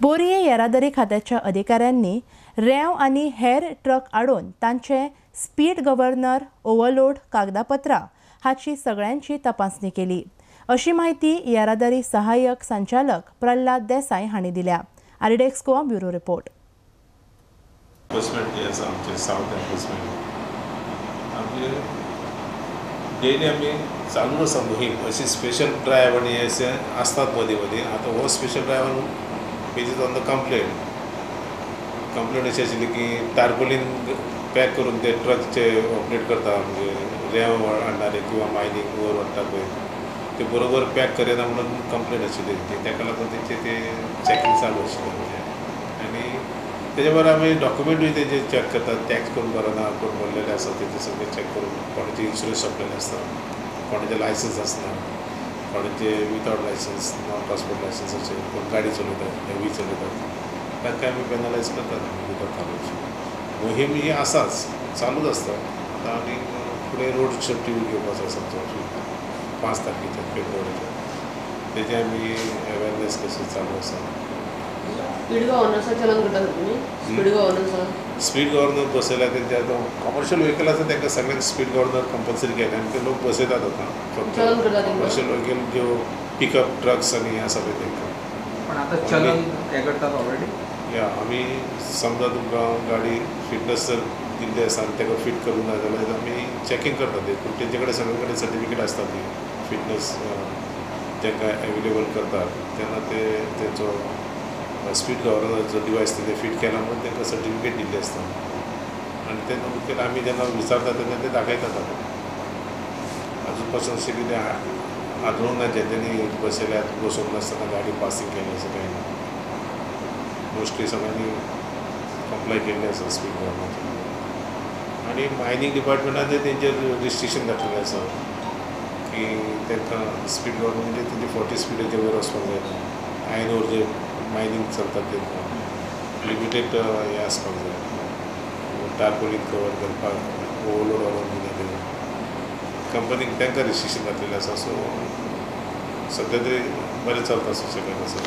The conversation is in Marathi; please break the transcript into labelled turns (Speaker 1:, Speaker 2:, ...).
Speaker 1: बोरये येरादारी खात्याच्या अधिकाऱ्यांनी रेंव आनी हेर ट्रक आडोवन तांचे स्पीड गव्हर्नर ओव्हरलोड कागदपत्रां हाची सगळ्यांची तपासणी केली अशी माहिती येरादारी सहाय्यक संचालक प्रल्हाद देसाई हांणी दिल्या। आरडेक्स गोवा ब्युरो रिपोर्ट।
Speaker 2: डेली आम्ही चालू आसा मोहीम अशी स्पेशल ड्रायव्ह आणि असे असतात मध्ये मध्ये। आता हो special drive basis on the complaint अशी आशिल्ली की टार्पोलीन पॅक करून ते ट्रकचे ऑपरेट करता, म्हणजे रेंव हाडणारे किंवा मायनिंग वयर व्हरता पळय ते बरोबर पॅक करिना म्हणून कंप्लेंट आशिल्ली। ताका लागून तेंचे ते चॅकींग चालू आशिल्लें आनी तेजे बरोबर आमी डॉक्युमेंटूय तेजे चॅक करतात, टॅक्स कोण भरना, कोण भरलेले आसा तेजे सगळे चॅक करून कोणाचे इन्शुरन्स सोंपलेले आसता, कोणाचे लायसन्स आसना, कोणाचे without licence, non transport licence अशे कोण गाडी चलयतात, हेवी चलयतात तांकां आमी पेनलायज करतात। मोहीम ही आसाच, चालूच आसता। आतां आमी फुडें रोड सेफ्टी वीक घेवपाचो आसा 5 तारखेच्या फेब्रुवारीच्या, तेजे आमी अवेरनेस कशी चालू आसा।
Speaker 3: स्पीड गव्हर्नरचा चलन करतात तुम्ही?
Speaker 2: स्पीड गव्हर्नर बसयला तेंचे आतां कमर्शियल व्हेकल आसा तांकां सगळ्यांक स्पीड गव्हर्नर कंपल्सरी केला आनी ते लोक बसयतात आतां। फक्त कमर्शियल व्हेकल ज्यो पिकअप ट्रक्स आनी आसा पळय तांकां
Speaker 4: पण आता चलन हे करतात ऑलरेडी।
Speaker 2: या आमी समजा तुमकां गाडी फिटनेस जर दिल्ली आसा आनी ताका फिट करूंक ना जाल्यार आमी चॅकींग करतात। पूण तेंचे कडेन सगळे कडेन सर्टिफिकेट आसता ती फिटनेस तांकां एवेलेबल करतात तेन्ना ते तेंचो स्पीड गव्हर्नराचो डिवायस ते फिट केला म्हणून तांकां सर्टिफिकेट दिल्ली आसता आनी ते नमूद केलें आमी जेन्ना विचारता तेन्ना ते दाखयतात। अजून पासून अशें कितें आदळूंक ना जेंच्यांनी बसयल्यात बसोवंक नासतना गाडी पासींग केली अशें कांय ना। मोस्टली सगळ्यांनी कंप्लाय केल्लें आसा स्पीड गव्हर्नराचें। आनी मायनिंग डिपार्टमेंटान तेंचेर रिस्ट्रिक्शन घातलेलें आसा की तांकां स्पीड गव्हर्नर म्हणजे तेंचे 40 स्पिडीचे वयर वचपाक जायना। आयन ओर जे मायनिंग चलतात तांकां लिमिटेड हें आसपाक जाय, टार्पोलीन कवर करपाक ओवरलोड व्हरोन दिना ते कंपनीक तांकां रिस्ट्रिक्शन घातलेलें आसा। सो सद्या तरी बरें चलता सुशेगाद आसा।